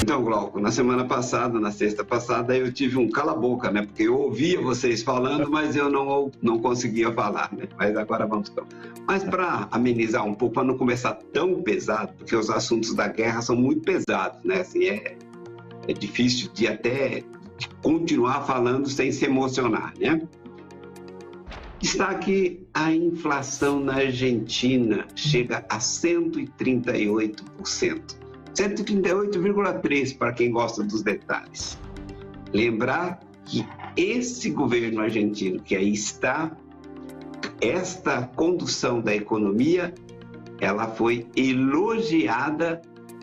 Então, Glauco, na semana passada, na sexta passada, eu tive um cala-boca, né? Porque eu ouvia vocês falando, mas eu não conseguia falar, né? Mas agora vamos... Mas para amenizar um pouco, para não começar tão pesado, porque os assuntos da guerra são muito pesados, né? Assim, é difícil de até continuar falando sem se emocionar, né? Está aqui a inflação na Argentina chega a 138%. 138,3% para quem gosta dos detalhes. Lembrar que esse governo argentino que aí está, esta condução da economia, ela foi elogiada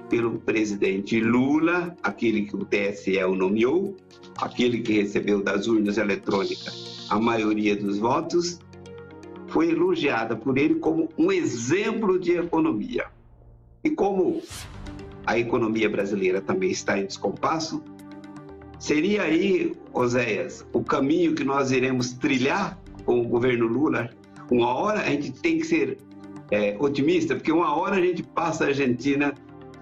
pelo presidente Lula, aquele que o TSE o nomeou, aquele que recebeu das urnas eletrônicas a maioria dos votos, foi elogiada por ele como um exemplo de economia. E como a economia brasileira também está em descompasso, seria aí, Oséias, o caminho que nós iremos trilhar com o governo Lula? Uma hora a gente tem que ser otimista, porque uma hora a gente passa a Argentina,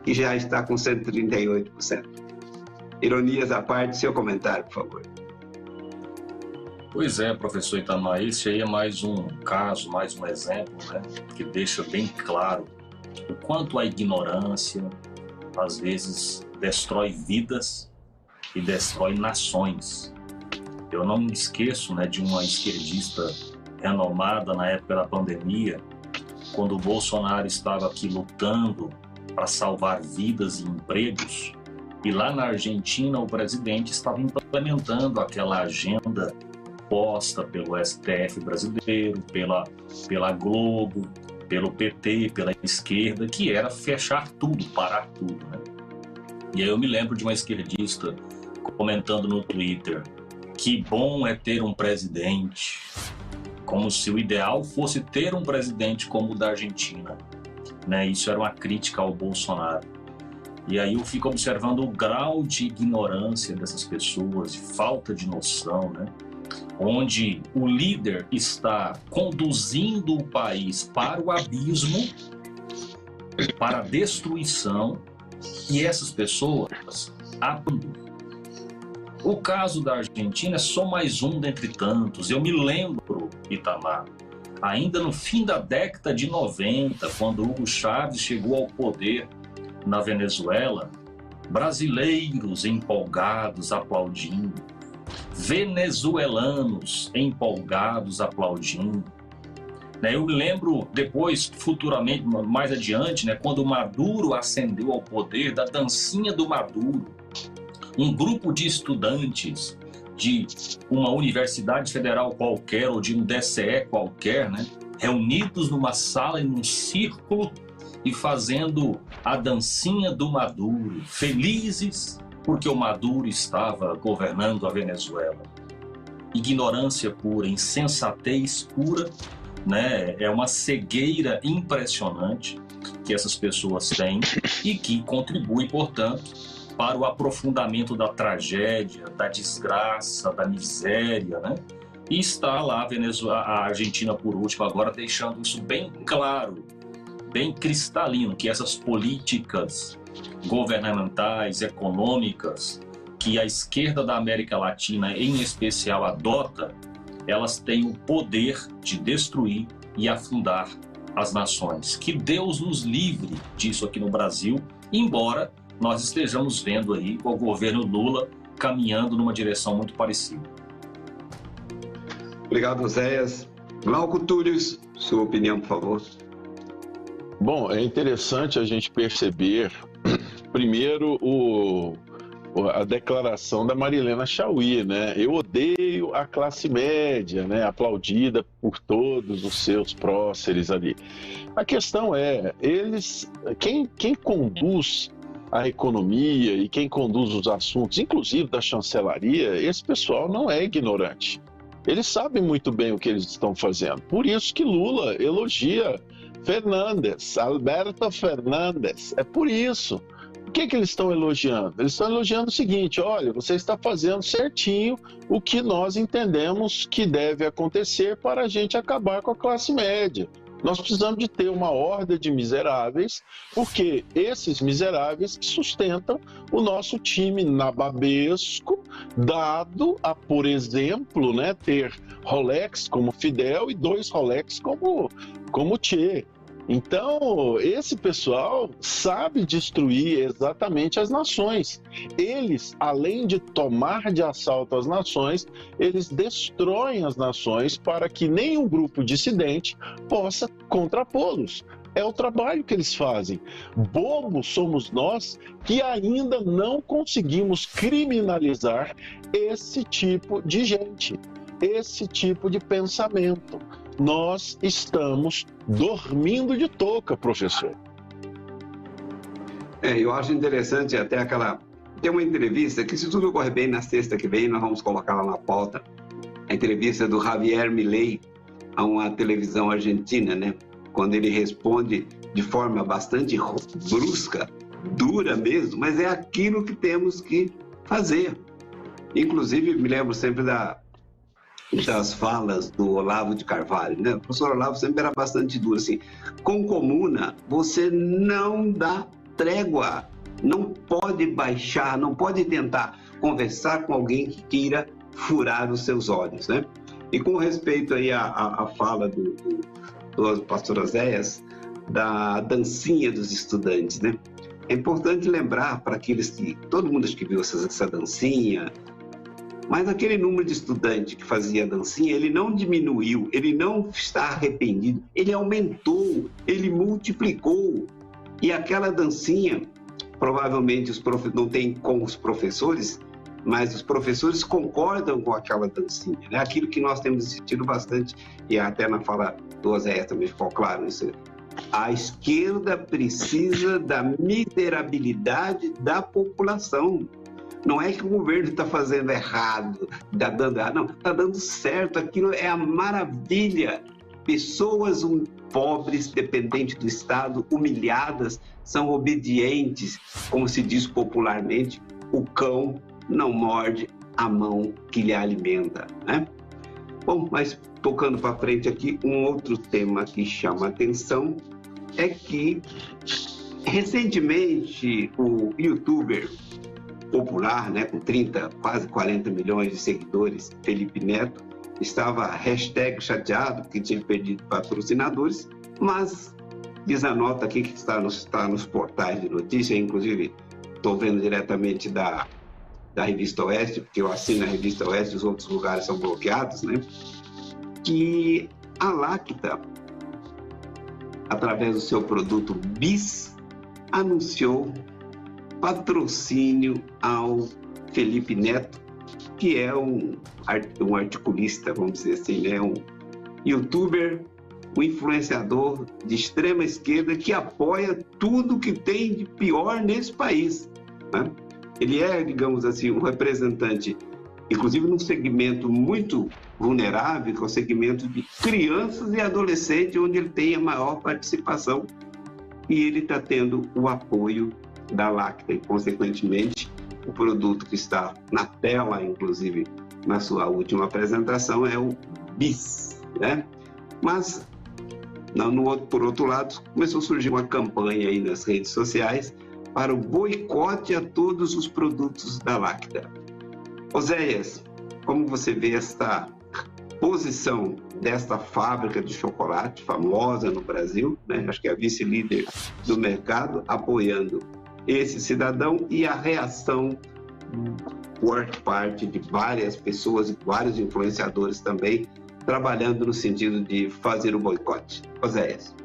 que já está com 138%. Ironias à parte, seu comentário, por favor. Pois é, professor Itamar, esse aí é mais um caso, mais um exemplo, né, que deixa bem claro o quanto a ignorância, às vezes, destrói vidas e destrói nações. Eu não me esqueço, né, de uma esquerdista renomada na época da pandemia, quando o Bolsonaro estava aqui lutando para salvar vidas e empregos, e lá na Argentina o presidente estava implementando aquela agenda posta pelo STF brasileiro, pela Globo, pelo PT, pela esquerda, que era fechar tudo, parar tudo, né? E aí eu me lembro de uma esquerdista comentando no Twitter: que bom é ter um presidente, como se o ideal fosse ter um presidente como o da Argentina, né? Isso era uma crítica ao Bolsonaro. E aí eu fico observando o grau de ignorância dessas pessoas, de falta de noção, né? Onde o líder está conduzindo o país para o abismo, para a destruição, e essas pessoas abandonam. O caso da Argentina é só mais um dentre tantos. Eu me lembro, Itamar, ainda no fim da década de 90, quando Hugo Chávez chegou ao poder na Venezuela, brasileiros empolgados aplaudindo, venezuelanos empolgados aplaudindo. Eu me lembro depois, futuramente, mais adiante, quando Maduro ascendeu ao poder, da dancinha do Maduro. Um grupo de estudantes de uma universidade federal qualquer ou de um DCE qualquer, reunidos numa sala, em um círculo e fazendo a dancinha do Maduro, felizes porque o Maduro estava governando a Venezuela. Ignorância pura, insensatez pura, é uma cegueira impressionante que essas pessoas têm e que contribui, portanto, para o aprofundamento da tragédia, da desgraça, da miséria, E está lá a Argentina, por último, agora deixando isso bem claro, bem cristalino, que essas políticas governamentais, econômicas, que a esquerda da América Latina, em especial, adota, elas têm o poder de destruir e afundar as nações. Que Deus nos livre disso aqui no Brasil, embora nós estejamos vendo aí o governo Lula caminhando numa direção muito parecida. Obrigado, Oséias. Glauco Túlios, sua opinião, por favor. Bom, é interessante a gente perceber, primeiro, a declaração da Marilena Chaui, Eu odeio a classe média, aplaudida por todos os seus próceres ali. A questão é, quem conduz a economia e quem conduz os assuntos, inclusive da chancelaria, esse pessoal não é ignorante. Eles sabem muito bem o que eles estão fazendo. Por isso que Lula elogia Alberto Fernandes. É por isso. O que eles estão elogiando? Eles estão elogiando o seguinte: olha, você está fazendo certinho o que nós entendemos que deve acontecer para a gente acabar com a classe média. Nós precisamos de ter uma horda de miseráveis, porque esses miseráveis que sustentam o nosso time nababesco, dado a, por exemplo, né, ter Rolex como Fidel e 2 Rolex como Che. Então, esse pessoal sabe destruir exatamente as nações. Eles, além de tomar de assalto as nações, eles destroem as nações para que nenhum grupo dissidente possa contrapô-los. É o trabalho que eles fazem. Bobos somos nós que ainda não conseguimos criminalizar esse tipo de gente, esse tipo de pensamento. Nós estamos dormindo de touca, professor. Eu acho interessante até tem uma entrevista que, se tudo correr bem, na sexta que vem, nós vamos colocar lá na pauta, a entrevista do Javier Milei a uma televisão argentina, né? Quando ele responde de forma bastante brusca, dura mesmo, mas é aquilo que temos que fazer. Inclusive, me lembro sempre das falas do Olavo de Carvalho, né? O professor Olavo sempre era bastante duro, assim, com comuna você não dá trégua, não pode baixar, não pode tentar conversar com alguém que queira furar os seus olhos, né? E com respeito aí à fala do pastor Oséias, da dancinha dos estudantes, né? É importante lembrar para aqueles que, todo mundo acho que viu essa dancinha, mas aquele número de estudantes que fazia a dancinha, ele não diminuiu, ele não está arrependido, ele aumentou, ele multiplicou. E aquela dancinha, provavelmente não tem com os professores, mas os professores concordam com aquela dancinha, né? Aquilo que nós temos insistido bastante, e até na fala do Oséias também ficou claro isso. A esquerda precisa da miserabilidade da população. Não é que o governo está fazendo errado, está dando errado, não, está dando certo, aquilo é a maravilha. Pessoas pobres, dependentes do Estado, humilhadas, são obedientes, como se diz popularmente, o cão não morde a mão que lhe alimenta, né? Bom, mas tocando para frente aqui, um outro tema que chama a atenção é que, recentemente, o youtuber popular, né, com 30, quase 40 milhões de seguidores, Felipe Neto, estava #chateado porque tinha perdido patrocinadores, mas diz a nota aqui que está nos portais de notícia, inclusive estou vendo diretamente da Revista Oeste, porque eu assino a Revista Oeste, os outros lugares são bloqueados, né, que a Lacta, através do seu produto Bis, anunciou patrocínio ao Felipe Neto, que é um articulista, vamos dizer assim, né? Um youtuber, um influenciador de extrema esquerda que apoia tudo que tem de pior nesse país, né? Ele é, digamos assim, um representante, inclusive num segmento muito vulnerável, que é o segmento de crianças e adolescentes, onde ele tem a maior participação, e ele está tendo o apoio da Lacta e, consequentemente, o produto que está na tela, inclusive na sua última apresentação, é o Bis, né? Mas, por outro lado, começou a surgir uma campanha aí nas redes sociais para o boicote a todos os produtos da Lacta. Oséias, como você vê esta posição desta fábrica de chocolate famosa no Brasil, né? Acho que é a vice-líder do mercado, apoiando esse cidadão, e a reação por parte de várias pessoas e vários influenciadores também trabalhando no sentido de fazer o boicote. Oséias.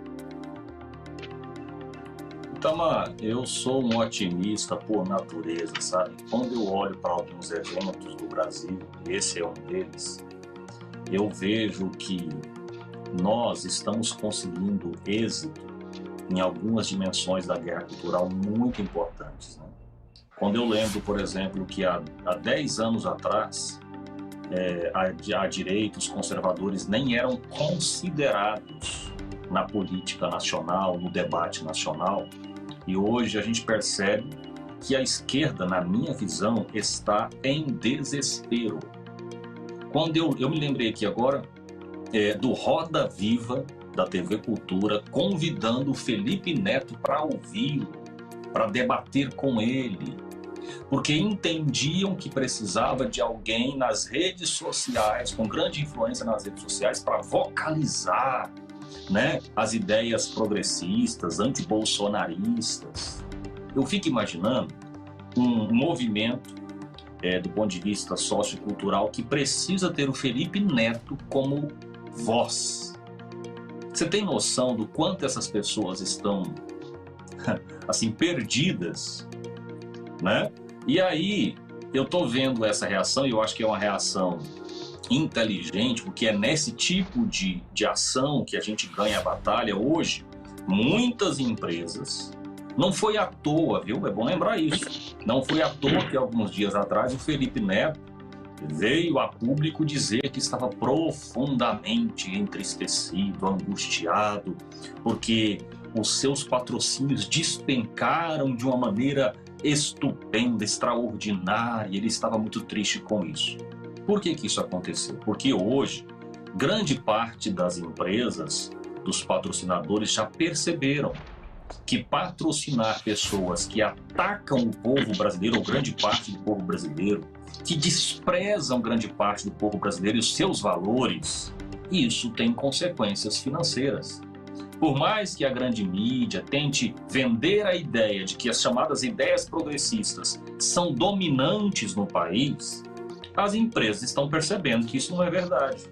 Itamar, eu sou um otimista por natureza, sabe? Quando eu olho para alguns eventos do Brasil, esse é um deles, eu vejo que nós estamos conseguindo êxito em algumas dimensões da guerra cultural muito importantes, né? Quando eu lembro, por exemplo, que há 10 anos atrás, a direita, os conservadores nem eram considerados na política nacional, no debate nacional, e hoje a gente percebe que a esquerda, na minha visão, está em desespero. Quando eu me lembrei aqui agora do Roda Viva, da TV Cultura, convidando o Felipe Neto para ouvi-lo, para debater com ele, porque entendiam que precisava de alguém nas redes sociais, com grande influência nas redes sociais, para vocalizar, né, as ideias progressistas, antibolsonaristas. Eu fico imaginando um movimento, do ponto de vista sociocultural, que precisa ter o Felipe Neto como voz. Você tem noção do quanto essas pessoas estão assim, perdidas, né? E aí, eu tô vendo essa reação, e eu acho que é uma reação inteligente, porque é nesse tipo de ação que a gente ganha a batalha hoje. Muitas empresas, não foi à toa, viu? É bom lembrar isso. Não foi à toa que alguns dias atrás o Felipe Neto veio a público dizer que estava profundamente entristecido, angustiado, porque os seus patrocínios despencaram de uma maneira estupenda, extraordinária. Ele estava muito triste com isso. Por que isso aconteceu? Porque hoje, grande parte das empresas, dos patrocinadores, já perceberam que patrocinar pessoas que atacam o povo brasileiro, ou grande parte do povo brasileiro, que desprezam grande parte do povo brasileiro e os seus valores, isso tem consequências financeiras. Por mais que a grande mídia tente vender a ideia de que as chamadas ideias progressistas são dominantes no país, as empresas estão percebendo que isso não é verdade,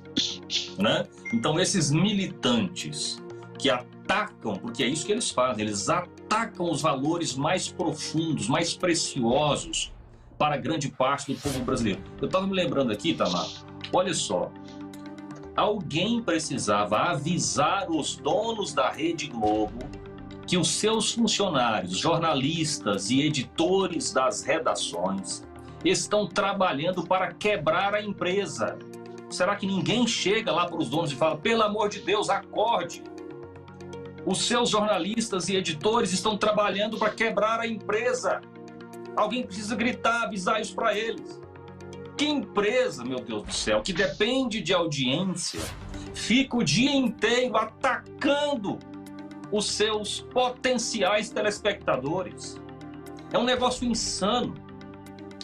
né? Então, esses militantes que atacam, porque é isso que eles fazem, eles atacam os valores mais profundos, mais preciosos para grande parte do povo brasileiro. Eu estava me lembrando aqui, Tamar, olha só, alguém precisava avisar os donos da Rede Globo que os seus funcionários, jornalistas e editores das redações estão trabalhando para quebrar a empresa. Será que ninguém chega lá para os donos e fala: pelo amor de Deus, acorde? Os seus jornalistas e editores estão trabalhando para quebrar a empresa. Alguém precisa gritar, avisar isso para eles. Que empresa, meu Deus do céu, que depende de audiência, fica o dia inteiro atacando os seus potenciais telespectadores? É um negócio insano,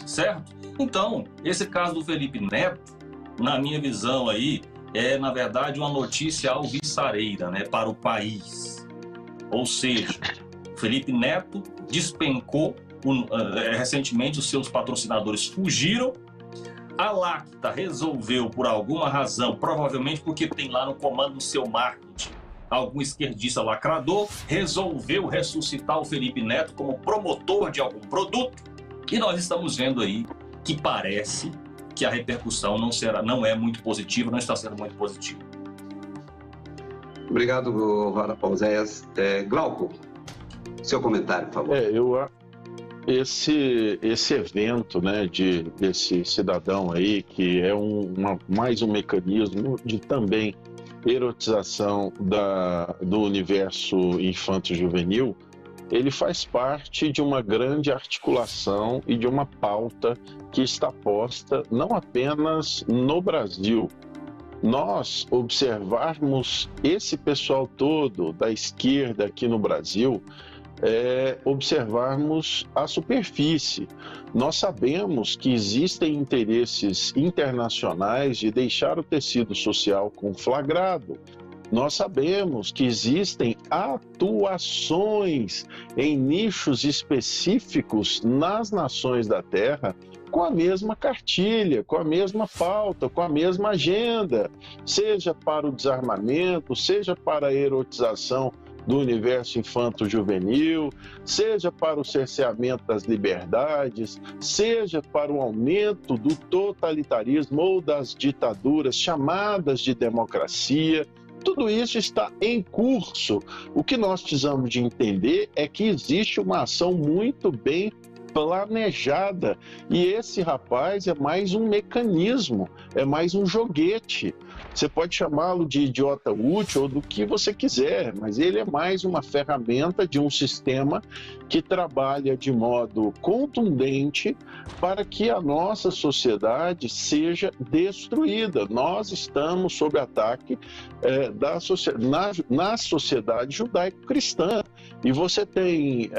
certo? Então, esse caso do Felipe Neto, na minha visão aí, é, na verdade, uma notícia alvissareira, né, para o país. Ou seja, Felipe Neto despencou, recentemente os seus patrocinadores fugiram, a Lacta resolveu, por alguma razão, provavelmente porque tem lá no comando do seu marketing algum esquerdista lacrador, resolveu ressuscitar o Felipe Neto como promotor de algum produto, e nós estamos vendo aí que parece que a repercussão não é muito positiva, não está sendo muito positiva. Obrigado, Oséias. Glauco, seu comentário, por favor. Esse evento, né, desse cidadão aí, que é mais um mecanismo de também erotização do universo infanto-juvenil, ele faz parte de uma grande articulação e de uma pauta que está posta não apenas no Brasil. Nós observarmos esse pessoal todo da esquerda aqui no Brasil, observarmos a superfície. Nós sabemos que existem interesses internacionais de deixar o tecido social conflagrado. Nós sabemos que existem atuações em nichos específicos nas nações da Terra com a mesma cartilha, com a mesma pauta, com a mesma agenda, seja para o desarmamento, seja para a erotização do universo infanto-juvenil, seja para o cerceamento das liberdades, seja para o aumento do totalitarismo ou das ditaduras chamadas de democracia. Tudo isso está em curso. O que nós precisamos de entender é que existe uma ação muito bem planejada. E esse rapaz é mais um mecanismo, é mais um joguete. Você pode chamá-lo de idiota útil ou do que você quiser, mas ele é mais uma ferramenta de um sistema que trabalha de modo contundente para que a nossa sociedade seja destruída. Nós estamos sob ataque na sociedade judaico-cristã. E você tem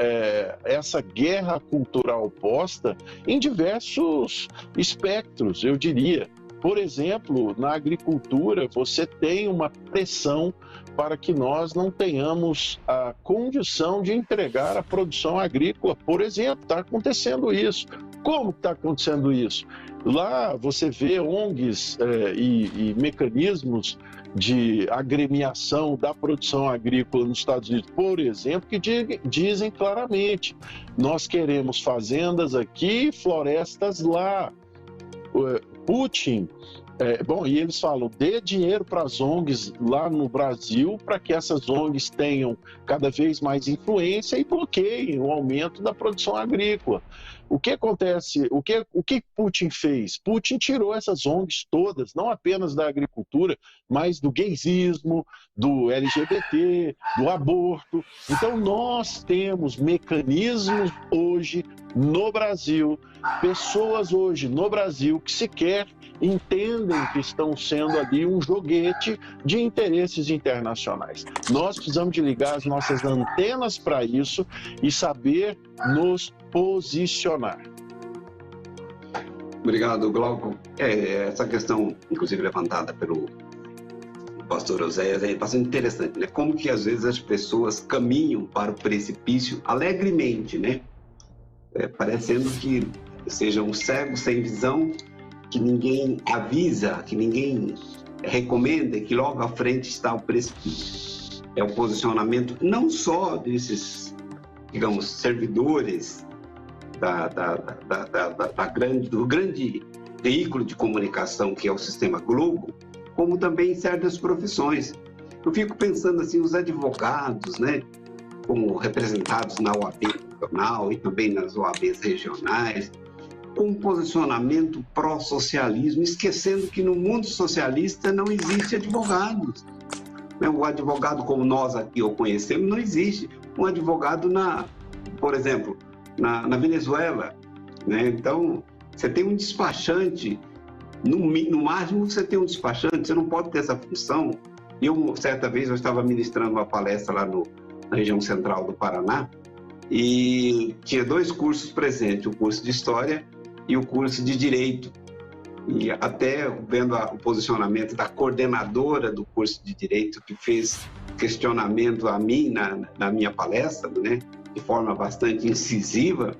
essa guerra cultural posta em diversos espectros, eu diria. Por exemplo, na agricultura, você tem uma pressão para que nós não tenhamos a condição de entregar a produção agrícola. Por exemplo, está acontecendo isso. Como está acontecendo isso? Lá você vê ONGs e mecanismos de agremiação da produção agrícola nos Estados Unidos, por exemplo, que dizem claramente: nós queremos fazendas aqui, florestas lá. Putin, e eles falam, dê dinheiro para as ONGs lá no Brasil para que essas ONGs tenham cada vez mais influência e bloqueiem o aumento da produção agrícola. O que acontece? O que Putin fez? Putin tirou essas ONGs todas, não apenas da agricultura, mas do gaysismo, do LGBT, do aborto. Então nós temos mecanismos hoje no Brasil, pessoas hoje no Brasil que sequer entendem que estão sendo ali um joguete de interesses internacionais. Nós precisamos de ligar as nossas antenas para isso e saber nos posicionar. Obrigado, Glauco. Essa questão, inclusive levantada pelo pastor Oséias, é bastante interessante, né? Como que às vezes as pessoas caminham para o precipício alegremente, né? Parecendo que sejam cegos sem visão, que ninguém avisa, que ninguém recomenda, que logo à frente está o precipício. É o posicionamento não só desses, digamos, servidores do grande veículo de comunicação que é o Sistema Globo, como também em certas profissões. Eu fico pensando assim, os advogados, né, como representados na OAB nacional e também nas OABs regionais, com um posicionamento pró-socialismo, esquecendo que no mundo socialista não existe advogados. O advogado como nós aqui o conhecemos não existe. Um advogado, por exemplo, na Venezuela, né? Então, você tem um despachante, no máximo você tem um despachante, você não pode ter essa função. Certa vez eu estava ministrando uma palestra lá na região central do Paraná e tinha 2 cursos presentes, o curso de História e o curso de Direito. E até vendo o posicionamento da coordenadora do curso de Direito, que fez questionamento a mim na minha palestra, né, de forma bastante incisiva,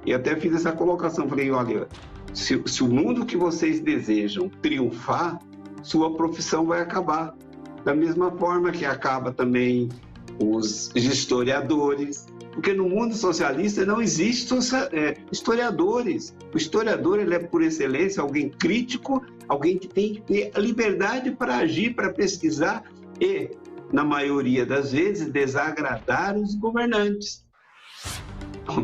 e até fiz essa colocação, falei, olha, se o mundo que vocês desejam triunfar, sua profissão vai acabar. Da mesma forma que acaba também os historiadores, porque no mundo socialista não existe historiadores. O historiador, ele é, por excelência, alguém crítico, alguém que tem que ter a liberdade para agir, para pesquisar e, na maioria das vezes, desagradar os governantes.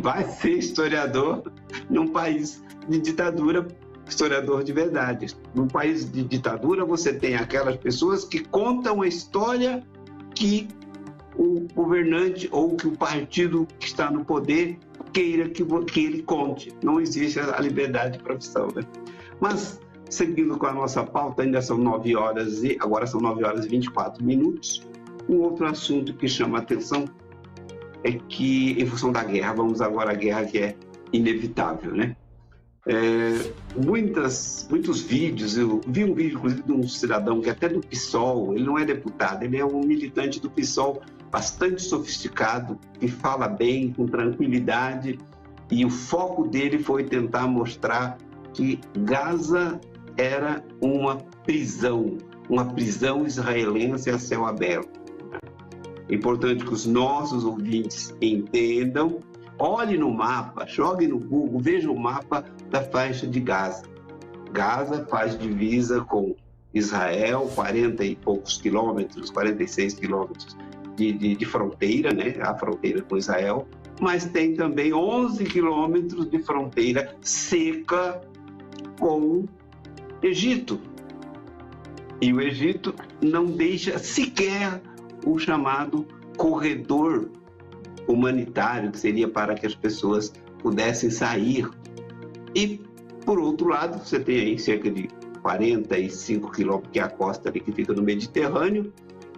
Vai ser historiador num país de ditadura, historiador de verdade. Num país de ditadura, você tem aquelas pessoas que contam a história que o governante ou que o partido que está no poder queira que ele conte. Não existe a liberdade de profissão, né? Mas, seguindo com a nossa pauta, ainda são 9 horas e agora são 9 horas e 24 minutos. Um outro assunto que chama a atenção é que, em função da guerra, vamos agora à guerra que é inevitável, né? Muitos vídeos, eu vi um vídeo, inclusive, de um cidadão que é até do PSOL, ele não é deputado, ele é um militante do PSOL bastante sofisticado, que fala bem, com tranquilidade, e o foco dele foi tentar mostrar que Gaza era uma prisão israelense a céu aberto. É importante que os nossos ouvintes entendam. Olhe no mapa, jogue no Google, veja o mapa da faixa de Gaza. Gaza faz divisa com Israel, 40 e poucos quilômetros, 46 quilômetros de fronteira, né? A fronteira com Israel. mas tem também 11 quilômetros de fronteira seca com o Egito. E o Egito não deixa sequer o chamado corredor humanitário, que seria para que as pessoas pudessem sair. E, por outro lado, você tem aí cerca de 45 quilômetros, que é a costa ali que fica no Mediterrâneo,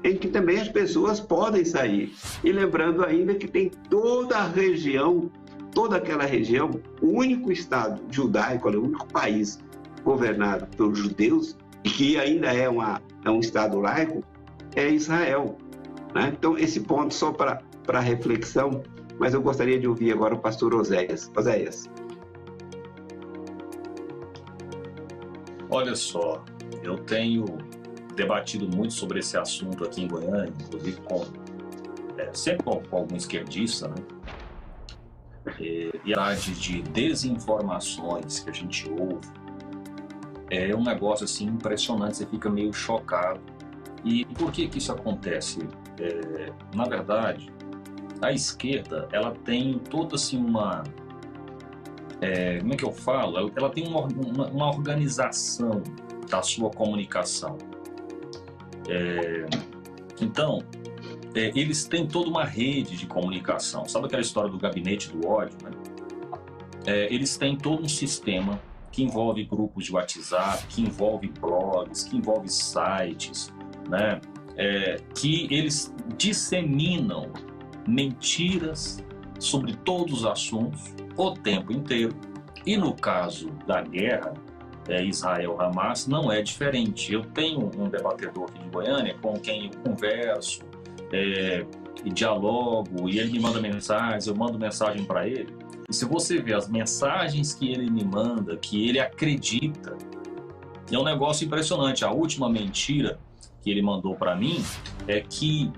em que também as pessoas podem sair. E lembrando ainda que tem toda a região, toda aquela região, o único estado judaico, o único país governado pelos judeus, e que ainda é um estado laico, é Israel. Né? Então, esse ponto só para reflexão, mas eu gostaria de ouvir agora o pastor Oséias. Oséias. Olha só, eu tenho debatido muito sobre esse assunto aqui em Goiânia, inclusive sempre com algum esquerdista, né? E a de desinformações que a gente ouve é um negócio assim impressionante, você fica meio chocado. E por que isso acontece? Na verdade, a esquerda, ela tem toda assim uma... como é que eu falo? Ela tem uma organização da sua comunicação. Então, eles têm toda uma rede de comunicação. Sabe aquela história do gabinete do ódio, né? Eles têm todo um sistema que envolve grupos de WhatsApp, que envolve blogs, que envolve sites, né? Que eles disseminam mentiras sobre todos os assuntos o tempo inteiro. E no caso da guerra Israel-Hamas não é diferente. Eu tenho um debatedor aqui de Goiânia com quem eu converso e dialogo, e ele me manda mensagens, eu mando mensagem para ele. E se você ver as mensagens que ele me manda, que ele acredita, é um negócio impressionante. A última mentira que ele mandou para mim é que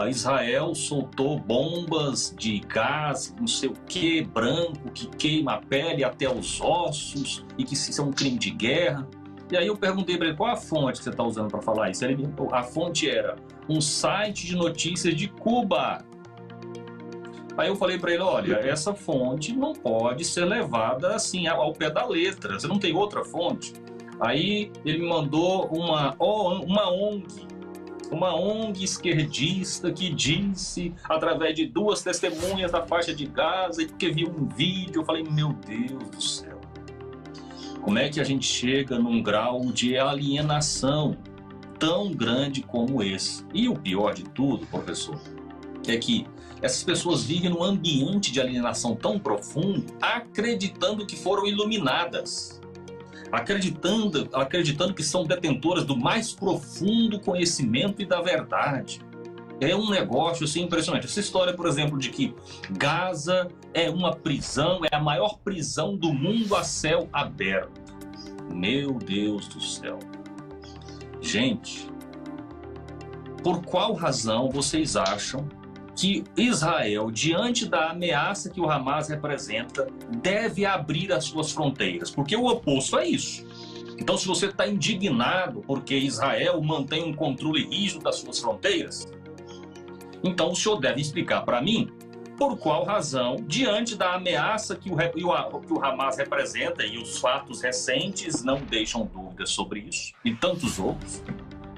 Israel soltou bombas de gás, não sei o que, branco, que queima a pele até os ossos e que isso é um crime de guerra. E aí eu perguntei para ele, qual a fonte que você está usando para falar isso? A fonte era um site de notícias de Cuba. Aí eu falei para ele, olha, essa fonte não pode ser levada assim ao pé da letra, você não tem outra fonte? Aí ele me mandou uma ONG esquerdista que disse, através de 2 testemunhas da faixa de Gaza, e porque viu um vídeo, eu falei, meu Deus do céu, como é que a gente chega num grau de alienação tão grande como esse? E o pior de tudo, professor, é que essas pessoas vivem num ambiente de alienação tão profundo, acreditando que foram iluminadas, acreditando que são detentoras do mais profundo conhecimento e da verdade. É um negócio assim impressionante. Essa história, por exemplo, de que Gaza é uma prisão, é a maior prisão do mundo a céu aberto. Meu Deus do céu. Gente, por qual razão vocês acham que Israel, diante da ameaça que o Hamas representa, deve abrir as suas fronteiras? Porque o oposto é isso. Então, se você está indignado porque Israel mantém um controle rígido das suas fronteiras, então o senhor deve explicar para mim por qual razão, diante da ameaça que o Hamas representa, e os fatos recentes não deixam dúvidas sobre isso, e tantos outros,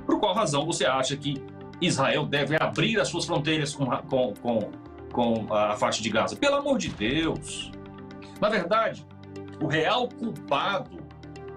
por qual razão você acha que Israel deve abrir as suas fronteiras com a faixa de Gaza? Pelo amor de Deus! Na verdade, o real culpado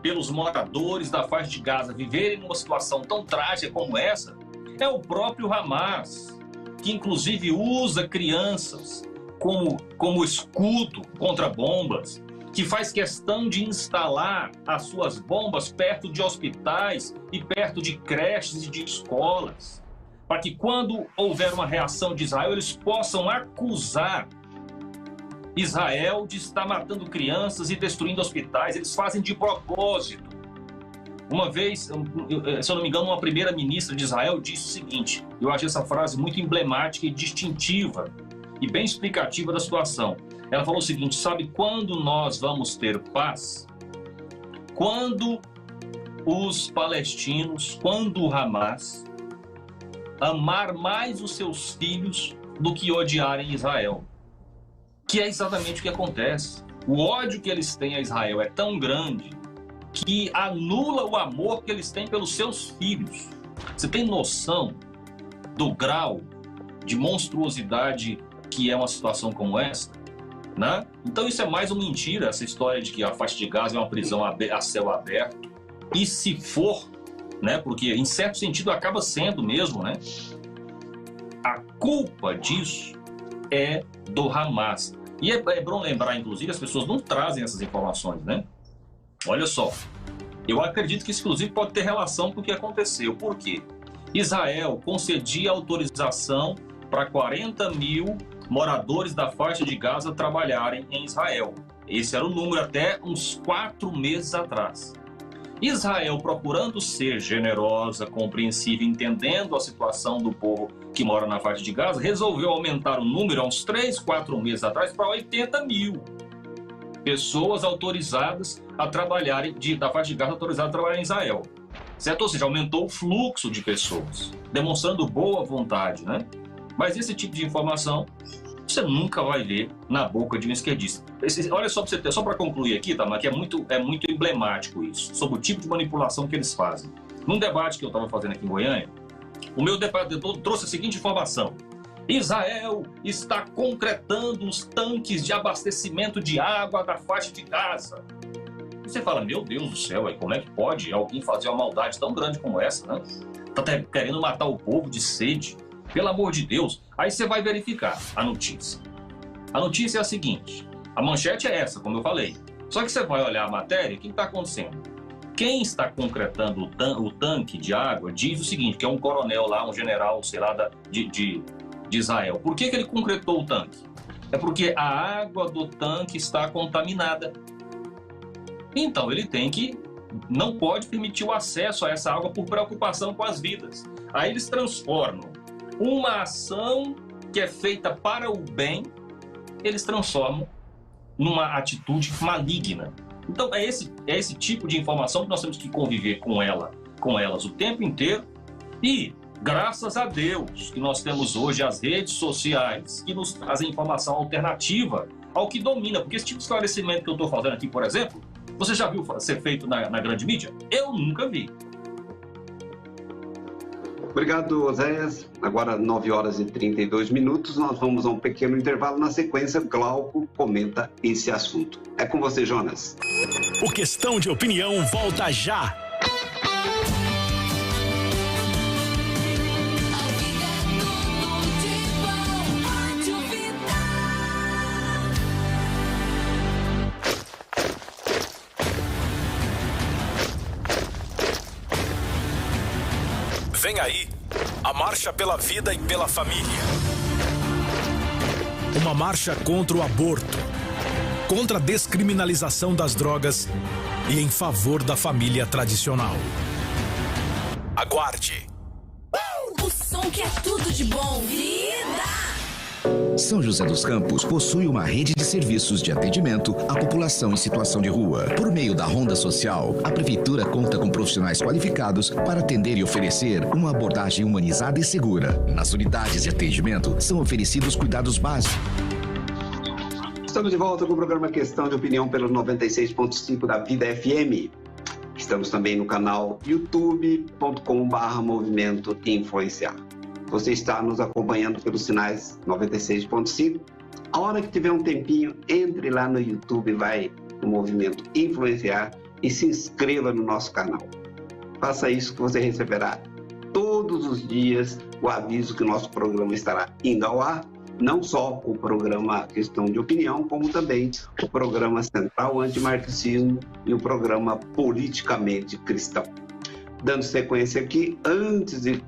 pelos moradores da faixa de Gaza viverem numa situação tão trágica como essa é o próprio Hamas, que inclusive usa crianças como escudo contra bombas, que faz questão de instalar as suas bombas perto de hospitais e perto de creches e de escolas, para que quando houver uma reação de Israel, eles possam acusar Israel de estar matando crianças e destruindo hospitais. Eles fazem de propósito. Uma vez, se eu não me engano, uma primeira-ministra de Israel disse o seguinte, eu achei essa frase muito emblemática e distintiva e bem explicativa da situação. Ela falou o seguinte, sabe quando nós vamos ter paz? Quando os palestinos, quando o Hamas amar mais os seus filhos do que odiarem Israel. que é exatamente o que acontece. O ódio que eles têm a Israel é tão grande que anula o amor que eles têm pelos seus filhos. Você tem noção do grau de monstruosidade que é uma situação como essa? Né? Então isso é mais uma mentira, essa história de que a faixa de Gaza é uma prisão a céu aberto. E se for, né, porque em certo sentido acaba sendo mesmo, né, a culpa disso é do Hamas. E é bom lembrar, inclusive, as pessoas não trazem essas informações, né? Olha só, eu acredito que isso, inclusive, pode ter relação com o que aconteceu. Por quê? Israel concedia autorização para 40 mil moradores da faixa de Gaza trabalharem em Israel. Esse era o número até uns 4 meses atrás. Israel, procurando ser generosa, compreensiva, entendendo a situação do povo que mora na faixa de Gaza, resolveu aumentar o número há uns 3, 4 meses atrás para 80 mil pessoas autorizadas a trabalharem, da faixa de Gaza autorizadas a trabalhar em Israel. Certo? Ou seja, aumentou o fluxo de pessoas, demonstrando boa vontade, né? Mas esse tipo de informação você nunca vai ver na boca de um esquerdista. Olha só, só para concluir aqui, tá, mas que é muito emblemático isso, sobre o tipo de manipulação que eles fazem. Num debate que eu estava fazendo aqui em Goiânia, o meu debatedor trouxe a seguinte informação: Israel está concretando os tanques de abastecimento de água da faixa de Gaza. Você fala, meu Deus do céu, como é que pode alguém fazer uma maldade tão grande como essa, né? Tá querendo matar o povo de sede. Pelo amor de Deus. Aí você vai verificar a notícia. A notícia é a seguinte. A manchete é essa, como eu falei. Só que você vai olhar a matéria, o que está acontecendo? Quem está concretando o tanque de água diz o seguinte, que é um coronel lá, um general, sei lá, de Israel. Por que ele concretou o tanque? É porque a água do tanque está contaminada. Então ele não pode permitir o acesso a essa água por preocupação com as vidas. Aí eles transformam uma ação que é feita para o bem, eles transformam numa atitude maligna. Então é esse tipo de informação que nós temos que conviver com elas o tempo inteiro. E graças a Deus que nós temos hoje as redes sociais que nos trazem informação alternativa ao que domina. Porque esse tipo de esclarecimento que eu estou fazendo aqui, por exemplo, você já viu ser feito na grande mídia? Eu nunca vi. Obrigado, Oséias. Agora, 9 horas e 32 minutos, nós vamos a um pequeno intervalo. Na sequência, Glauco comenta esse assunto. É com você, Jonas. O Questão de Opinião volta já. Vem aí, a Marcha pela Vida e pela Família. Uma marcha contra o aborto, contra a descriminalização das drogas e em favor da família tradicional. Aguarde. O som que é tudo de bom. Vida! São José dos Campos possui uma rede de serviços de atendimento à população em situação de rua. Por meio da Ronda Social, a Prefeitura conta com profissionais qualificados para atender e oferecer uma abordagem humanizada e segura. Nas unidades de atendimento são oferecidos cuidados básicos. Estamos de volta com o programa Questão de Opinião pelo 96.5 da Vida FM. Estamos também no canal youtube.com/Movimento Influenciar. Você está nos acompanhando pelos sinais 96.5. A hora que tiver um tempinho, entre lá no YouTube, vai no Movimento Influenciar e se inscreva no nosso canal. Faça isso que você receberá todos os dias o aviso que o nosso programa estará indo ao ar, não só o programa Questão de Opinião, como também o programa Central Antimarxismo e o programa Politicamente Cristão. Dando sequência aqui, antes de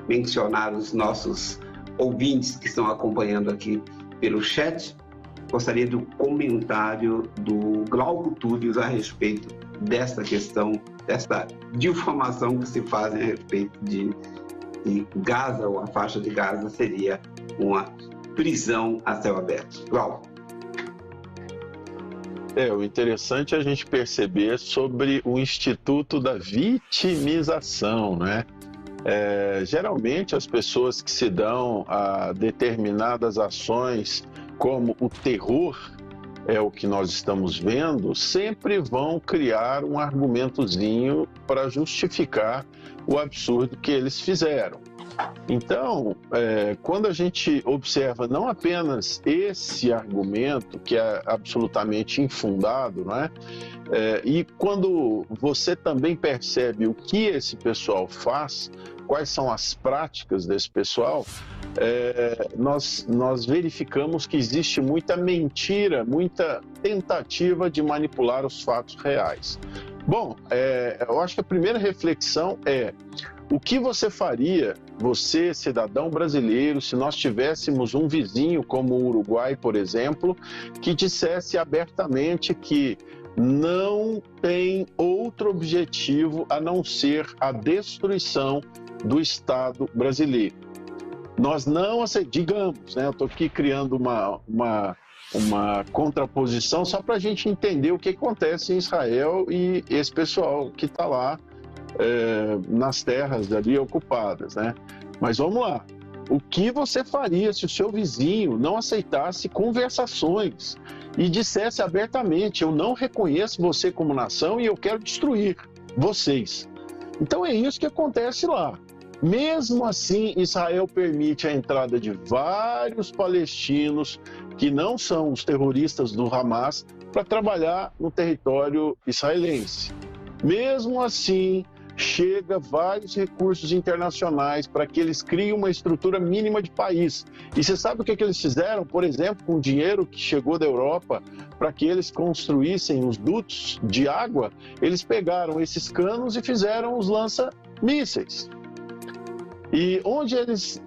mencionar os nossos ouvintes que estão acompanhando aqui pelo chat, gostaria do comentário do Glauco Túlios a respeito desta questão, desta difamação que se faz a respeito de Gaza, ou a faixa de Gaza seria uma prisão a céu aberto. Glauco. O interessante é a gente perceber sobre o Instituto da Vitimização, né? Geralmente as pessoas que se dão a determinadas ações como o terror é o que nós estamos vendo, sempre vão criar um argumentozinho para justificar o absurdo que eles fizeram. Então, quando a gente observa não apenas esse argumento, que é absolutamente infundado, não é? E quando você também percebe o que esse pessoal faz, quais são as práticas desse pessoal, nós verificamos que existe muita mentira, muita tentativa de manipular os fatos reais. Bom, eu acho que a primeira reflexão é: o que você faria, você, cidadão brasileiro, se nós tivéssemos um vizinho como o Uruguai, por exemplo, que dissesse abertamente que não tem outro objetivo a não ser a destruição do Estado brasileiro? Nós não digamos, né, eu estou aqui criando uma contraposição só para a gente entender o que acontece em Israel e esse pessoal que está lá nas terras ali ocupadas, né? Mas vamos lá. O que você faria se o seu vizinho não aceitasse conversações e dissesse abertamente: eu não reconheço você como nação e eu quero destruir vocês? Então é isso que acontece lá. Mesmo assim, Israel permite a entrada de vários palestinos que não são os terroristas do Hamas para trabalhar no território israelense. Mesmo assim, chega vários recursos internacionais para que eles criem uma estrutura mínima de país. E você sabe o que eles fizeram, por exemplo, com o dinheiro que chegou da Europa para que eles construíssem os dutos de água? Eles pegaram esses canos e fizeram os lança-mísseis. E onde eles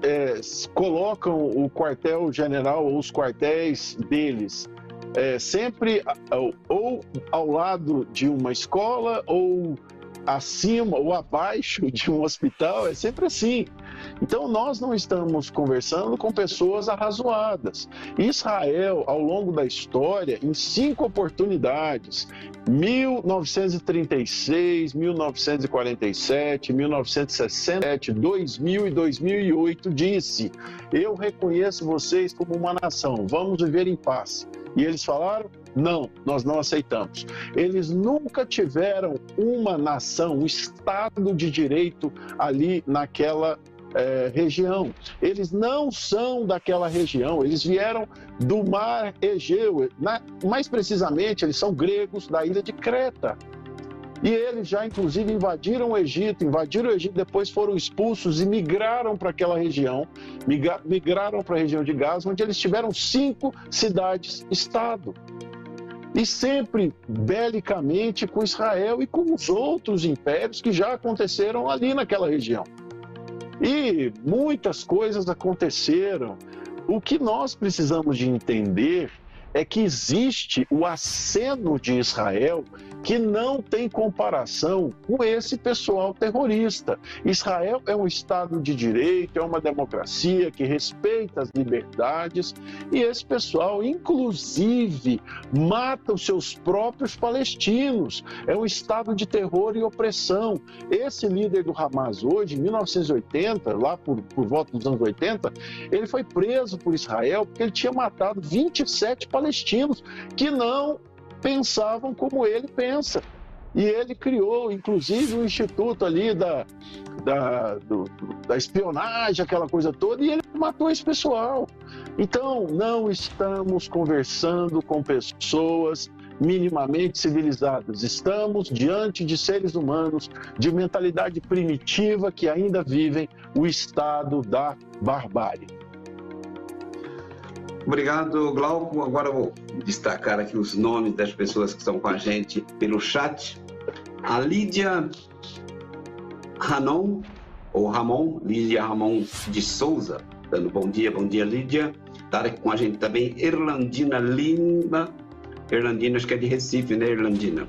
colocam o quartel-general ou os quartéis deles? Sempre ou ao lado de uma escola ou acima ou abaixo de um hospital, é sempre assim. Então nós não estamos conversando com pessoas arrazoadas. Israel, ao longo da história, em 5 oportunidades, 1936, 1947, 1967, 2000 e 2008, disse: eu reconheço vocês como uma nação, vamos viver em paz. E eles falaram: não, nós não aceitamos. Eles nunca tiveram uma nação, um Estado de Direito ali naquela região. Eles não são daquela região, eles vieram do mar Egeu. Mais precisamente, eles são gregos da ilha de Creta. E eles já, inclusive, invadiram o Egito, depois foram expulsos e migraram para aquela região, migraram para a região de Gaza, onde eles tiveram 5 cidades-estado. E sempre belicamente com Israel e com os outros impérios que já aconteceram ali naquela região. E muitas coisas aconteceram. O que nós precisamos de entender é que existe o aceno de Israel que não tem comparação com esse pessoal terrorista. Israel é um Estado de direito, é uma democracia que respeita as liberdades, e esse pessoal, inclusive, mata os seus próprios palestinos. É um Estado de terror e opressão. Esse líder do Hamas hoje, em 1980, lá por volta dos anos 80, ele foi preso por Israel porque ele tinha matado 27 palestinos que não pensavam como ele pensa. E ele criou, inclusive, um instituto ali da espionagem, aquela coisa toda, e ele matou esse pessoal. Então, não estamos conversando com pessoas minimamente civilizadas. Estamos diante de seres humanos de mentalidade primitiva que ainda vivem o estado da barbárie. Obrigado, Glauco. Agora eu vou destacar aqui os nomes das pessoas que estão com a gente pelo chat. A Lídia Ramon, Lídia Ramon de Souza, dando bom dia Lídia. Está aqui com a gente também Erlandina Lima, Erlandina, acho que é de Recife, né, Erlandina?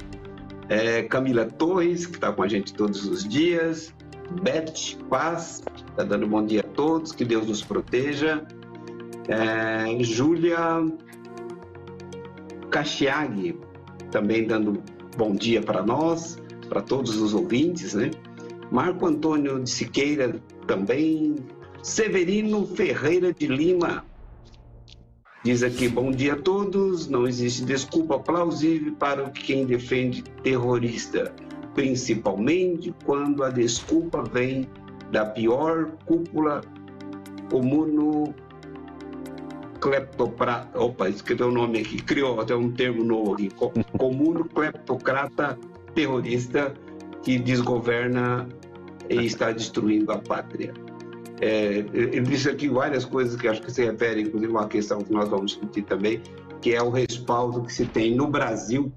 Camila Torres, que está com a gente todos os dias. Beth Paz, está dando bom dia a todos, que Deus nos proteja. Júlia Cachiag, também dando bom dia para nós, para todos os ouvintes, né? Marco Antônio de Siqueira também. Severino Ferreira de Lima, Diz aqui, bom dia a todos, não existe desculpa plausível para quem defende terrorista, principalmente quando a desculpa vem da pior cúpula comunocleptocrata, escreveu o nome aqui, criou até um termo novo aqui, comunocleptocrata terrorista que desgoverna e está destruindo a pátria. Ele disse aqui várias coisas que acho que se refere, inclusive, a uma questão que nós vamos discutir também, que é o respaldo que se tem no Brasil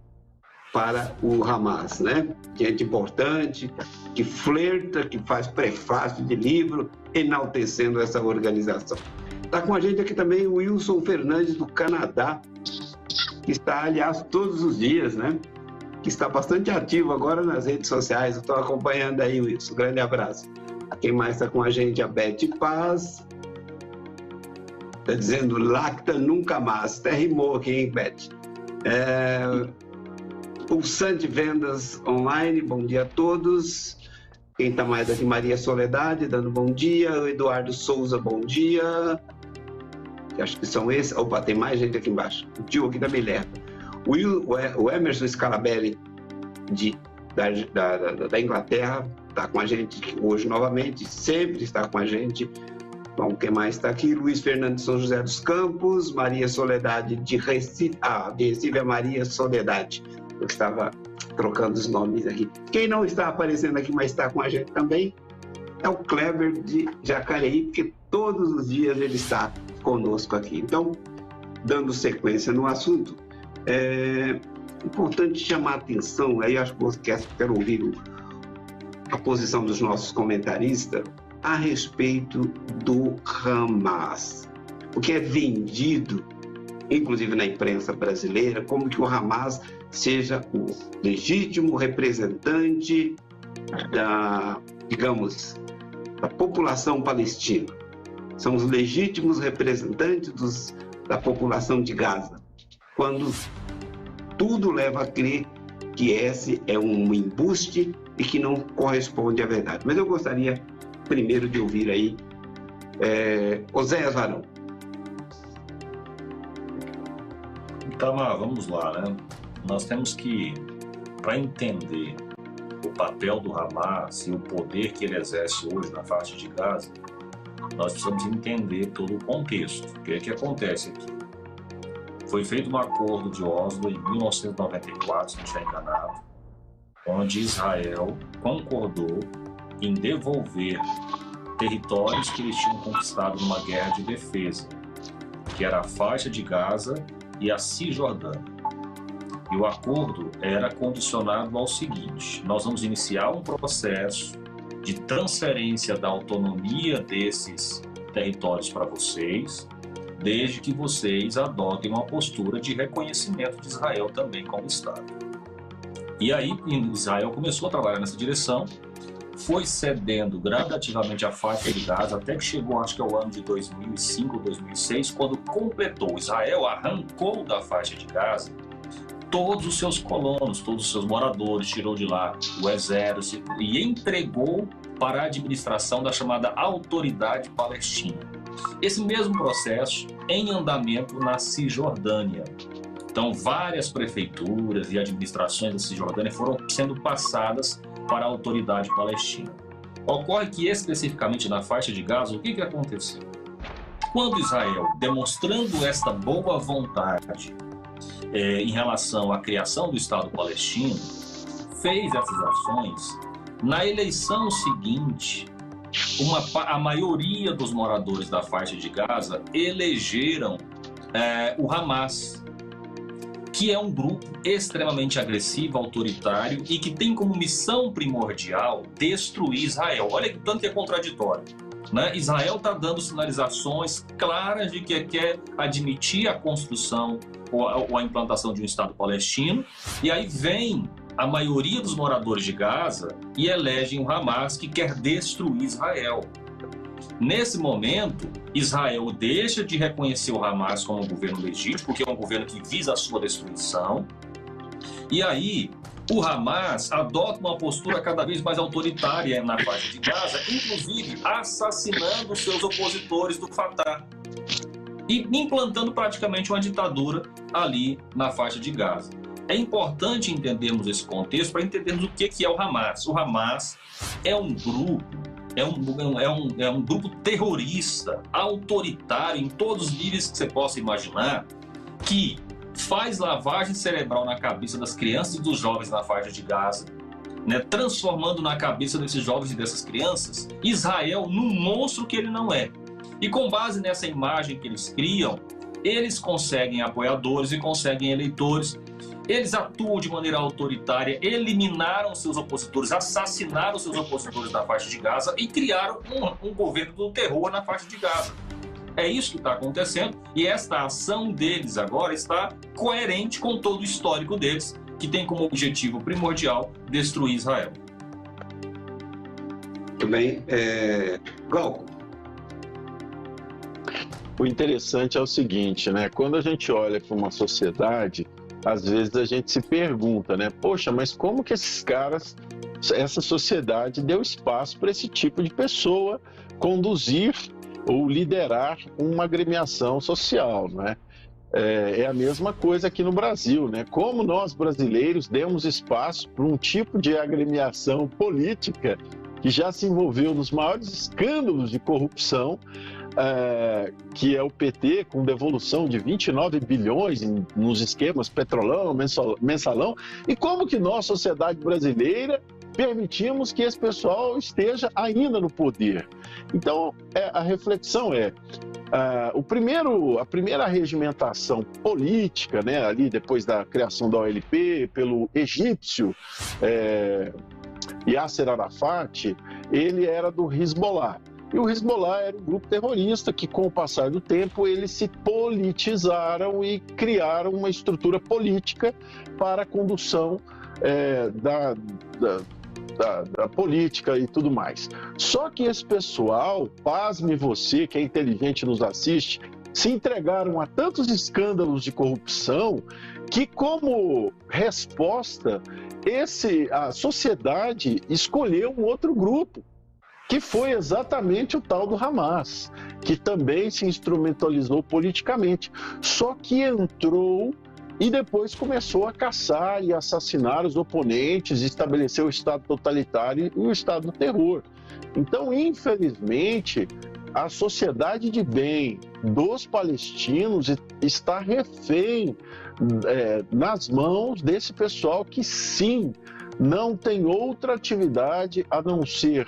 para o Hamas, né? Gente importante, que flerta, que faz prefácio de livro, enaltecendo essa organização. Está com a gente aqui também o Wilson Fernandes, do Canadá, que está, aliás, todos os dias, né? Que está bastante ativo agora nas redes sociais. Estou acompanhando aí, Wilson. Grande abraço. Quem mais está com a gente? A Beth Paz. Está dizendo lacta nunca mais. Até rimou aqui, hein, Beth? Pulsante Vendas Online, bom dia a todos. Quem está mais aqui? Maria Soledade, dando bom dia. O Eduardo Souza, bom dia. Acho que são esses. Opa, tem mais gente aqui embaixo. O tio aqui da Milerva. O Emerson Scalabelli, da Inglaterra, está com a gente hoje novamente, sempre está com a gente. Bom, quem mais está aqui? Luiz Fernando de São José dos Campos, Maria Soledade de Recife. De Recife é Maria Soledade. Eu estava trocando os nomes aqui. Quem não está aparecendo aqui, mas está com a gente também, é o Kleber de Jacareí, porque todos os dias ele está conosco aqui. Então, dando sequência no assunto, é importante chamar a atenção, aí acho que quero ouvir a posição dos nossos comentaristas a respeito do Hamas. O que é vendido, inclusive na imprensa brasileira, como que o Hamas seja o legítimo representante da população palestina. São os legítimos representantes da população de Gaza. Quando tudo leva a crer que esse é um embuste e que não corresponde à verdade. Mas eu gostaria primeiro de ouvir aí Oséias Varão. Itamar, vamos lá, né? Nós temos que, para entender o papel do Hamas e o poder que ele exerce hoje na faixa de Gaza, nós precisamos entender todo o contexto. O que é que acontece aqui? Foi feito um acordo de Oslo em 1994, se não estiver enganado, onde Israel concordou em devolver territórios que eles tinham conquistado numa guerra de defesa, que era a faixa de Gaza e a Cisjordânia. E o acordo era condicionado ao seguinte: nós vamos iniciar um processo de transferência da autonomia desses territórios para vocês, desde que vocês adotem uma postura de reconhecimento de Israel também como Estado. E aí Israel começou a trabalhar nessa direção, foi cedendo gradativamente a faixa de Gaza, até que chegou, acho que ao ano de 2005, 2006, quando completou. Israel arrancou da faixa de Gaza todos os seus colonos, todos os seus moradores, tirou de lá o exército e entregou para a administração da chamada Autoridade Palestina. Esse mesmo processo em andamento na Cisjordânia. Então, várias prefeituras e administrações da Cisjordânia foram sendo passadas para a Autoridade Palestina. Ocorre que, especificamente na faixa de Gaza, o que aconteceu? Quando Israel, demonstrando esta boa vontade em relação à criação do Estado palestino, fez essas ações, na eleição seguinte, a maioria dos moradores da faixa de Gaza elegeram o Hamas, que é um grupo extremamente agressivo, autoritário e que tem como missão primordial destruir Israel. Olha que tanto que é contraditório, né? Israel está dando sinalizações claras de que quer admitir a construção ou a implantação de um Estado palestino, e aí vem a maioria dos moradores de Gaza e elegem o Hamas, que quer destruir Israel. Nesse momento, Israel deixa de reconhecer o Hamas como um governo legítimo, porque é um governo que visa a sua destruição. E aí, o Hamas adota uma postura cada vez mais autoritária na faixa de Gaza, inclusive assassinando seus opositores do Fatah. e implantando praticamente uma ditadura ali na faixa de Gaza. É importante entendermos esse contexto para entendermos o que é o Hamas. O Hamas é um grupo, é um grupo terrorista, autoritário em todos os níveis que você possa imaginar, que faz lavagem cerebral na cabeça das crianças e dos jovens na faixa de Gaza, né, transformando na cabeça desses jovens e dessas crianças Israel num monstro que ele não é. E com base nessa imagem que eles criam, eles conseguem apoiadores e conseguem eleitores. Eles atuam de maneira autoritária, eliminaram seus opositores, assassinaram seus opositores na faixa de Gaza e criaram um governo do terror na faixa de Gaza. É isso que está acontecendo, e esta ação deles agora está coerente com todo o histórico deles, que tem como objetivo primordial destruir Israel. Muito bem. Glauco. O interessante é o seguinte, né? Quando a gente olha para uma sociedade, às vezes a gente se pergunta, né? Poxa, mas como que esses caras, essa sociedade deu espaço para esse tipo de pessoa conduzir ou liderar uma agremiação social, né? É a mesma coisa aqui no Brasil, né? Como nós brasileiros demos espaço para um tipo de agremiação política que já se envolveu nos maiores escândalos de corrupção, que é o PT, com devolução de 29 bilhões nos esquemas Petrolão, Mensalão, e como que nós, sociedade brasileira, permitimos que esse pessoal esteja ainda no poder. Então, a reflexão a primeira regimentação política, né, ali depois da criação da OLP, pelo egípcio Yasser Arafat, ele era do Hezbollah. E o Hezbollah era um grupo terrorista que, com o passar do tempo, eles se politizaram e criaram uma estrutura política para a condução da política e tudo mais. Só que esse pessoal, pasme você que é inteligente e nos assiste, se entregaram a tantos escândalos de corrupção que, como resposta, a sociedade escolheu um outro grupo, que foi exatamente o tal do Hamas, que também se instrumentalizou politicamente, só que entrou e depois começou a caçar e assassinar os oponentes, estabeleceu o Estado totalitário e o Estado do terror. Então, infelizmente, a sociedade de bem dos palestinos está refém nas mãos desse pessoal que, sim, não tem outra atividade a não ser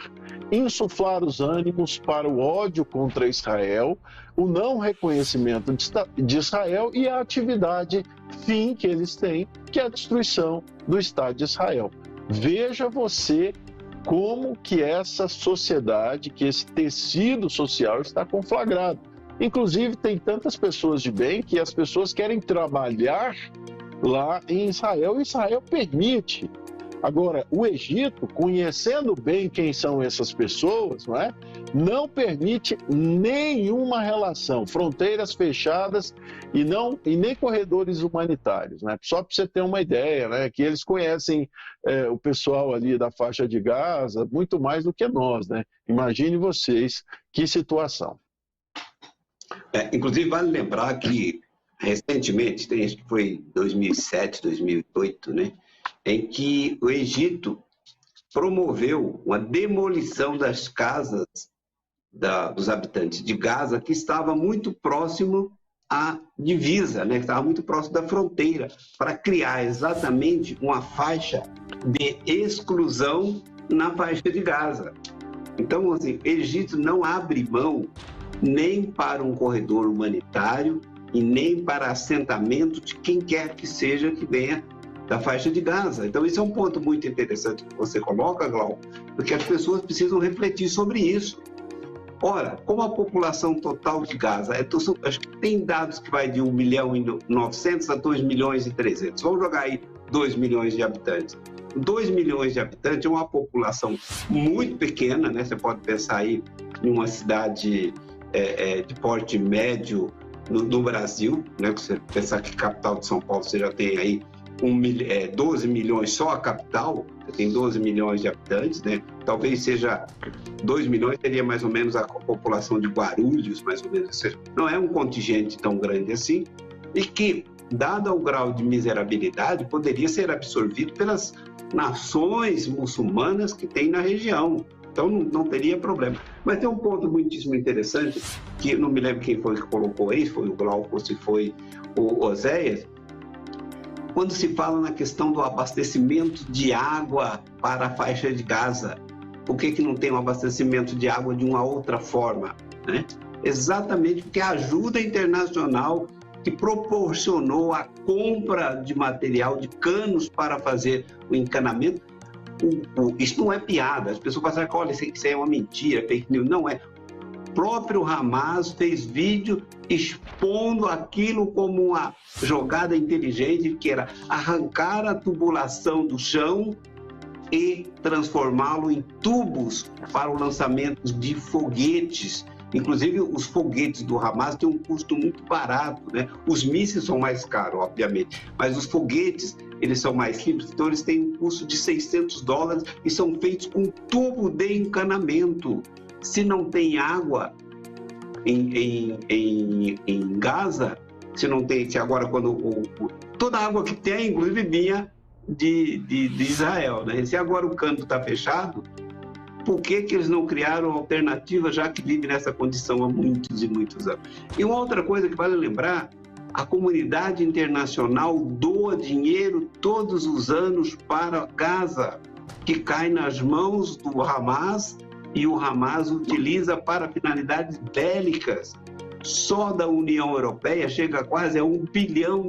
insuflar os ânimos para o ódio contra Israel, o não reconhecimento de Israel e a atividade fim que eles têm, que é a destruição do Estado de Israel. Veja você como que essa sociedade, que esse tecido social está conflagrado. Inclusive, tem tantas pessoas de bem que as pessoas querem trabalhar lá em Israel e Israel permite. Agora, o Egito, conhecendo bem quem são essas pessoas, não permite nenhuma relação, fronteiras fechadas e nem corredores humanitários. Só para você ter uma ideia, que eles conhecem o pessoal ali da faixa de Gaza muito mais do que nós. Imagine vocês que situação. Inclusive, vale lembrar que, recentemente, acho que foi 2007, 2008, em que o Egito promoveu uma demolição das casas dos habitantes de Gaza, que estava muito próximo à divisa, que estava muito próximo da fronteira, para criar exatamente uma faixa de exclusão na faixa de Gaza. Então, assim, o Egito não abre mão nem para um corredor humanitário e nem para assentamento de quem quer que seja que venha da faixa de Gaza. Então, isso é um ponto muito interessante que você coloca, Glauco, porque as pessoas precisam refletir sobre isso. Ora, como a população total de Gaza, acho que tem dados que vai de 1.900.000 a 2.300.000. Vamos jogar aí 2 milhões de habitantes. 2 milhões de habitantes é uma população muito pequena, Você pode pensar aí em uma cidade de porte médio no Brasil, Você pensar que a capital de São Paulo você já tem aí 12 milhões só a capital, tem 12 milhões de habitantes, né? Talvez seja 2 milhões, seria mais ou menos a população de Guarulhos, mais ou menos. Não é um contingente tão grande assim, e que, dado o grau de miserabilidade, poderia ser absorvido pelas nações muçulmanas que tem na região. Então não teria problema. Mas tem um ponto muitíssimo interessante, que não me lembro quem foi que colocou aí, foi o Glauco, se foi o Oséias, quando se fala na questão do abastecimento de água para a faixa de Gaza. Por que não tem um abastecimento de água de uma outra forma, né? Exatamente porque a ajuda internacional que proporcionou a compra de material, de canos para fazer o encanamento. Isso não é piada, as pessoas pensam que olha, isso é uma mentira, fake news. Não é. O próprio Hamas fez vídeo expondo aquilo como uma jogada inteligente, que era arrancar a tubulação do chão e transformá-lo em tubos para o lançamento de foguetes. Inclusive, os foguetes do Hamas têm um custo muito barato, né? Os mísseis são mais caros, obviamente, mas os foguetes, eles são mais simples, então eles têm um custo de $600 e são feitos com tubo de encanamento. Se não tem água em Gaza, se não tem, se agora quando toda a água que tem, inclusive, vinha de Israel, né? Se agora o cano está fechado, por que eles não criaram alternativa, já que vivem nessa condição há muitos e muitos anos? E uma outra coisa que vale lembrar, a comunidade internacional doa dinheiro todos os anos para Gaza, que cai nas mãos do Hamas, e o Hamas utiliza para finalidades bélicas. Só da União Europeia chega quase a $1 bilhão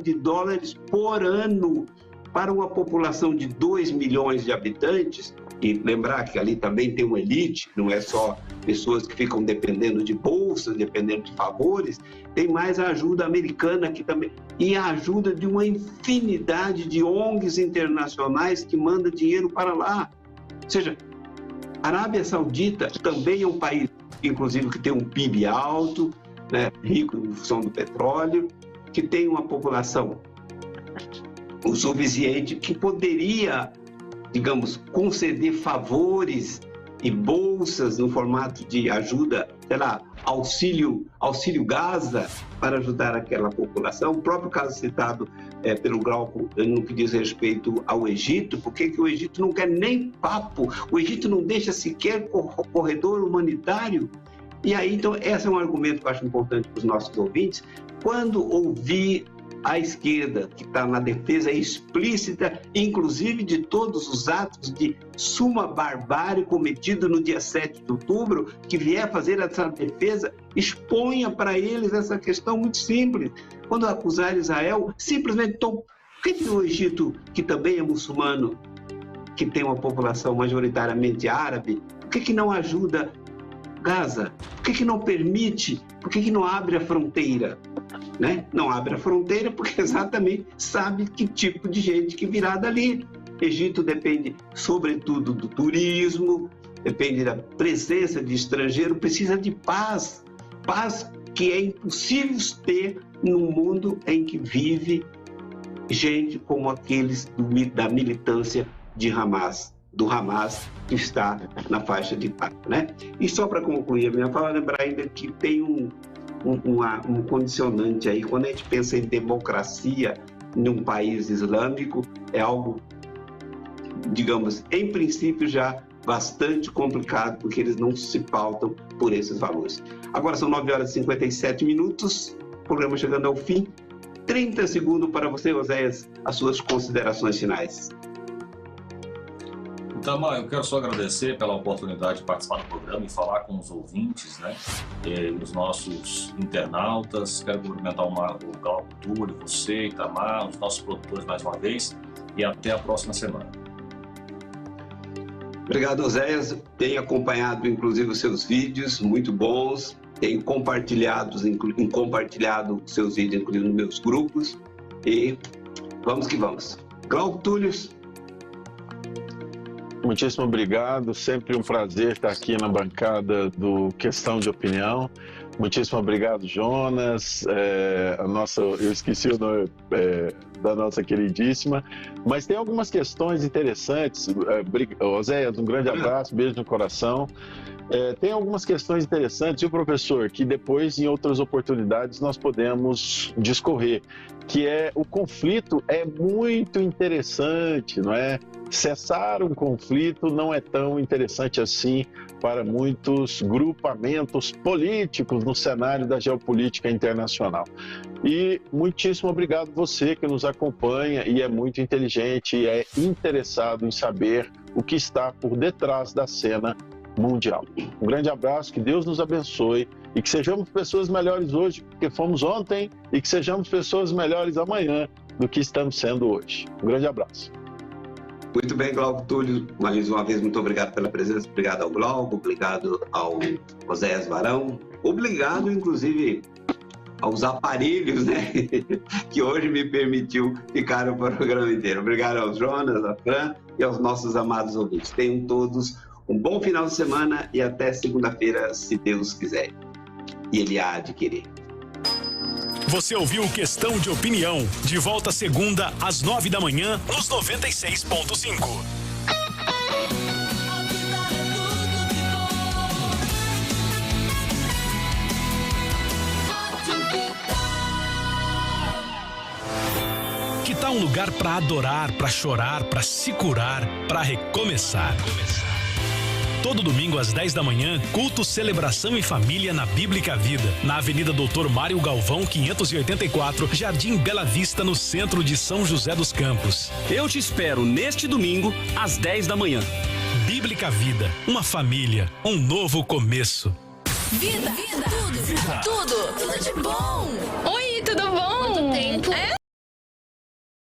por ano para uma população de 2 milhões de habitantes. E lembrar que ali também tem uma elite, não é só pessoas que ficam dependendo de bolsas, dependendo de favores, tem mais a ajuda americana aqui também, e a ajuda de uma infinidade de ONGs internacionais que mandam dinheiro para lá. Ou seja, a Arábia Saudita também é um país, inclusive, que tem um PIB alto, né, rico em função do petróleo, que tem uma população o suficiente que poderia, digamos, conceder favores e bolsas no formato de ajuda, sei lá, auxílio Gaza, para ajudar aquela população. O próprio caso citado pelo Glauco no que diz respeito ao Egito, porque o Egito não quer nem papo, o Egito não deixa sequer corredor humanitário. E aí, então, esse é um argumento que eu acho importante para os nossos ouvintes. Quando ouvir a esquerda, que está na defesa explícita, inclusive de todos os atos de suma barbárie cometido no dia 7 de outubro, que vier fazer essa defesa, exponha para eles essa questão muito simples. Quando acusar Israel, simplesmente, por que o Egito, que também é muçulmano, que tem uma população majoritariamente árabe, por que não ajuda Gaza? Por que não permite? Por que não abre a fronteira? Né? Não abre a fronteira porque exatamente sabe que tipo de gente que virá dali. Egito depende, sobretudo, do turismo, depende da presença de estrangeiro, precisa de paz. Paz que é impossível ter num mundo em que vive gente como aqueles da militância de Hamas, do Hamas que está na faixa de Gaza, né? E só para concluir a minha fala, lembrar ainda que tem um condicionante aí. Quando a gente pensa em democracia num país islâmico, é algo, digamos, em princípio já bastante complicado, porque eles não se pautam por esses valores. Agora são 9h57, programa chegando ao fim. 30 segundos para você, Oséias, as suas considerações finais. Itamar, eu quero só agradecer pela oportunidade de participar do programa e falar com os ouvintes, né, os nossos internautas. Quero cumprimentar o Glauco Túlio, você, Itamar, os nossos produtores mais uma vez, e até a próxima semana. Obrigado, Oséias. Tenho acompanhado, inclusive, os seus vídeos, muito bons. Tenho compartilhado seus vídeos, inclusive, nos meus grupos. E vamos que vamos. Glauco Túlio. Muitíssimo obrigado, sempre um prazer estar aqui na bancada do Questão de Opinião. Muitíssimo obrigado, Jonas. Eu esqueci o nome, da nossa queridíssima. Mas tem algumas questões interessantes. Oséias, um grande abraço, beijo no coração. Tem algumas questões interessantes, e o professor, que depois, em outras oportunidades, nós podemos discorrer, que o conflito é muito interessante, não é? Cessar um conflito não é tão interessante assim para muitos grupamentos políticos no cenário da geopolítica internacional. E muitíssimo obrigado você que nos acompanha e é muito inteligente e é interessado em saber o que está por detrás da cena mundial. Um grande abraço, que Deus nos abençoe e que sejamos pessoas melhores hoje do que fomos ontem e que sejamos pessoas melhores amanhã do que estamos sendo hoje. Um grande abraço. Muito bem, Glauco Túlio, mais uma vez, muito obrigado pela presença, obrigado ao Glauco, obrigado ao Oséias Varão, obrigado, inclusive, aos aparelhos, né, que hoje me permitiu ficar o programa inteiro. Obrigado aos Jonas, a Fran e aos nossos amados ouvintes. Tenham todos um bom final de semana e até segunda-feira, se Deus quiser. E Ele há de querer. Você ouviu Questão de Opinião. De volta segunda às 9 da manhã, nos 96.5. Que tal um lugar para adorar, para chorar, para se curar, para recomeçar? Todo domingo às 10 da manhã, culto, celebração e família na Bíblica Vida, na Avenida Doutor Mário Galvão, 584, Jardim Bela Vista, no centro de São José dos Campos. Eu te espero neste domingo, às 10 da manhã. Bíblica Vida, uma família, um novo começo. Vida, tudo de bom. Oi, tudo bom? Quanto tempo?